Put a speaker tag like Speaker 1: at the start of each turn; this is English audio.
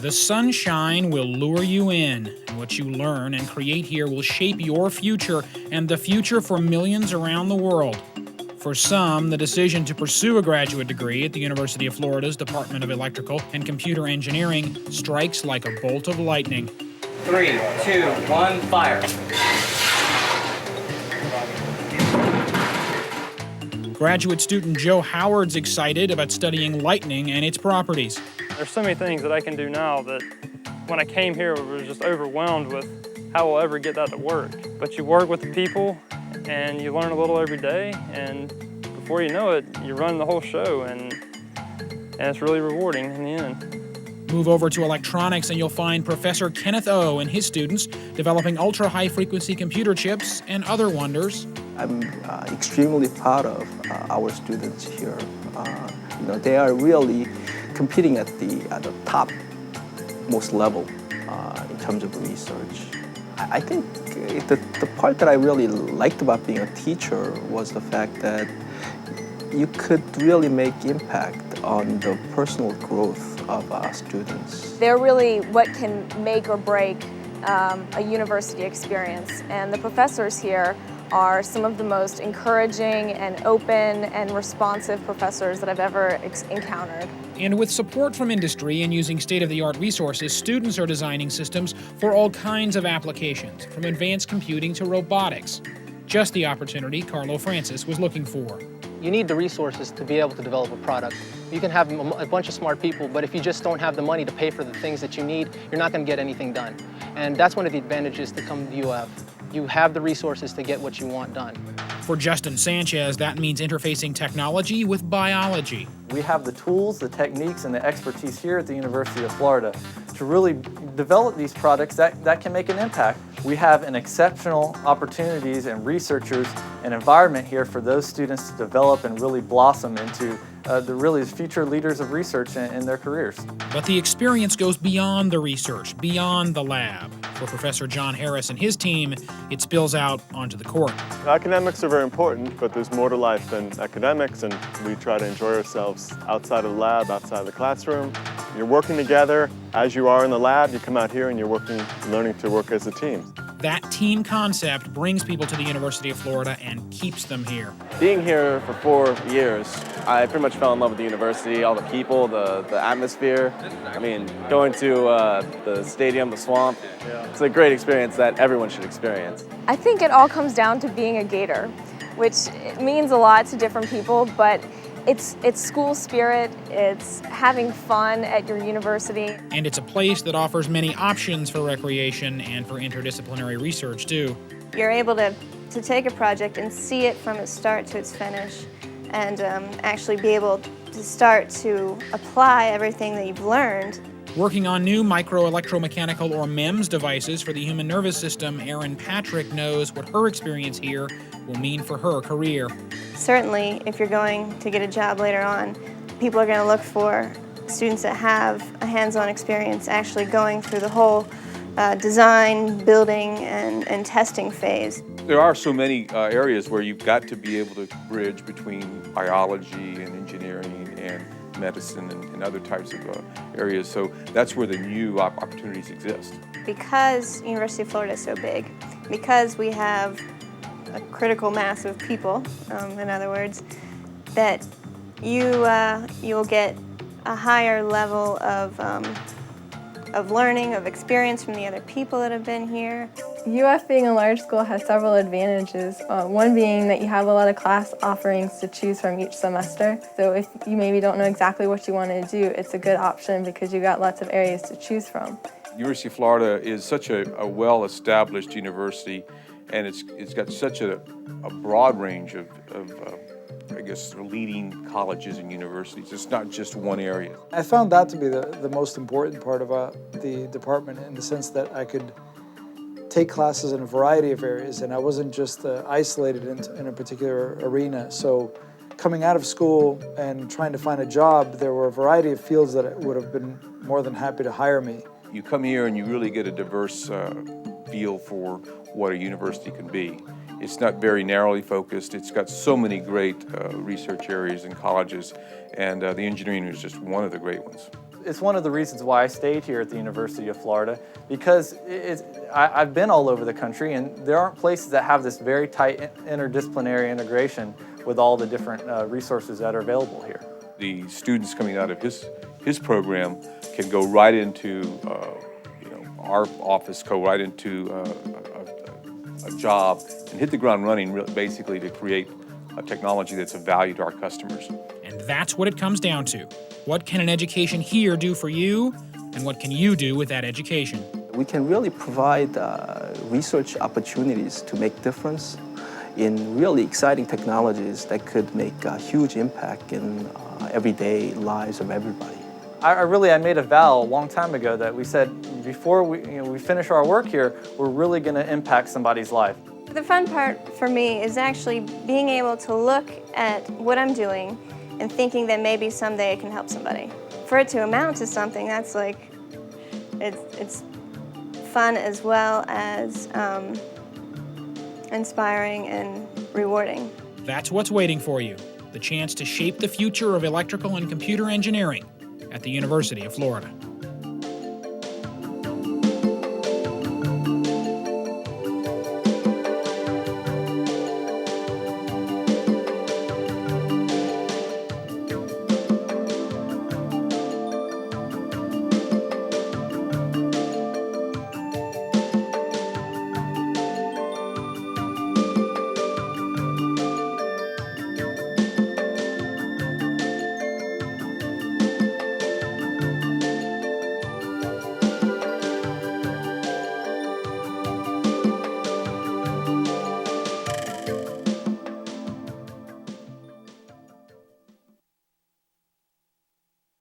Speaker 1: The sunshine will lure you in, and what you learn and create here will shape your future and the future for millions around the world. For some, the decision to pursue a graduate degree at the University of Florida's Department of Electrical and Computer Engineering strikes like a bolt of lightning.
Speaker 2: 3, 2, 1, fire.
Speaker 1: Graduate student Joe Howard's excited about studying lightning and its properties.
Speaker 3: There's so many things that I can do now that when I came here, I was just overwhelmed with how I'll ever get that to work. But you work with the people and you learn a little every day, and before you know it, you run the whole show, and it's really rewarding in the end.
Speaker 1: Move over to electronics and you'll find Professor Kenneth O and his students developing ultra-high-frequency computer chips and other wonders.
Speaker 4: I'm extremely proud of our students here. They are really competing at the top most level in terms of research. I think the part that I really liked about being a teacher was the fact that you could really make impact on the personal growth of students.
Speaker 5: They're really what can make or break a university experience, and the professors here are some of the most encouraging and open and responsive professors that I've ever encountered.
Speaker 1: And with support from industry and using state-of-the-art resources, students are designing systems for all kinds of applications, from advanced computing to robotics. Just the opportunity Carlo Francis was looking for.
Speaker 6: You need the resources to be able to develop a product. You can have a bunch of smart people, but if you just don't have the money to pay for the things that you need, you're not going to get anything done. And that's one of the advantages to come to UF. You have the resources to get what you want done.
Speaker 1: For Justin Sanchez, that means interfacing technology with biology.
Speaker 7: We have the tools, the techniques, and the expertise here at the University of Florida to really develop these products that can make an impact. We have an exceptional opportunities and researchers and environment here for those students to develop and really blossom into the future leaders of research in their careers.
Speaker 1: But the experience goes beyond the research, beyond the lab. For Professor John Harris and his team, it spills out onto the court.
Speaker 8: Academics are very important, but there's more to life than academics, and we try to enjoy ourselves outside of the lab, outside of the classroom. You're working together. As you are in the lab, you come out here and you're learning to work as a team.
Speaker 1: That team concept brings people to the University of Florida and keeps them here.
Speaker 9: Being here for 4 years, I pretty much fell in love with the university, all the people, the atmosphere. I mean, going to the stadium, the swamp, it's a great experience that everyone should experience.
Speaker 5: I think it all comes down to being a Gator, which means a lot to different people, but it's school spirit, it's having fun at your university.
Speaker 1: And it's a place that offers many options for recreation and for interdisciplinary research, too.
Speaker 10: You're able to take a project and see it from its start to its finish, and actually be able to start to apply everything that you've learned.
Speaker 1: Working on new microelectromechanical or MEMS devices for the human nervous system, Erin Patrick knows what her experience here will mean for her career.
Speaker 10: Certainly, if you're going to get a job later on, people are going to look for students that have a hands-on experience actually going through the whole design, building, and testing phase.
Speaker 11: There are so many areas where you've got to be able to bridge between biology and engineering and medicine and other types of areas. So that's where the new opportunities exist.
Speaker 10: Because University of Florida is so big, because we have a critical mass of people, in other words, that you'll get a higher level of learning, of experience from the other people that have been here.
Speaker 12: UF being a large school has several advantages, one being that you have a lot of class offerings to choose from each semester. So if you maybe don't know exactly what you want to do, it's a good option because you got lots of areas to choose from.
Speaker 11: University of Florida is such a well-established university, and it's got such a broad range of I guess, leading colleges and universities. It's not just one area.
Speaker 13: I found that to be the most important part about the department, in the sense that I could take classes in a variety of areas, and I wasn't just isolated in a particular arena. So coming out of school and trying to find a job, there were a variety of fields that would have been more than happy to hire me.
Speaker 11: You come here and you really get a diverse feel for what a university can be. It's not very narrowly focused. It's got so many great research areas and colleges, and the engineering is just one of the great ones.
Speaker 7: it's one of the reasons why I stayed here at the University of Florida, because I've been all over the country, and there aren't places that have this very tight interdisciplinary integration with all the different resources that are available here.
Speaker 11: The students coming out of his program can go right into our office, go right into a job and hit the ground running, basically to create a technology that's of value to our customers.
Speaker 1: And that's what it comes down to. What can an education here do for you, and what can you do with that education?
Speaker 4: We can really provide research opportunities to make difference in really exciting technologies that could make a huge impact in everyday lives of everybody.
Speaker 7: I made a vow a long time ago that we said before we finish our work here, we're really going to impact somebody's life.
Speaker 10: The fun part for me is actually being able to look at what I'm doing and thinking that maybe someday it can help somebody. For it to amount to something, that's like, it's fun as well as inspiring and rewarding.
Speaker 1: That's what's waiting for you, the chance to shape the future of electrical and computer engineering at the University of Florida.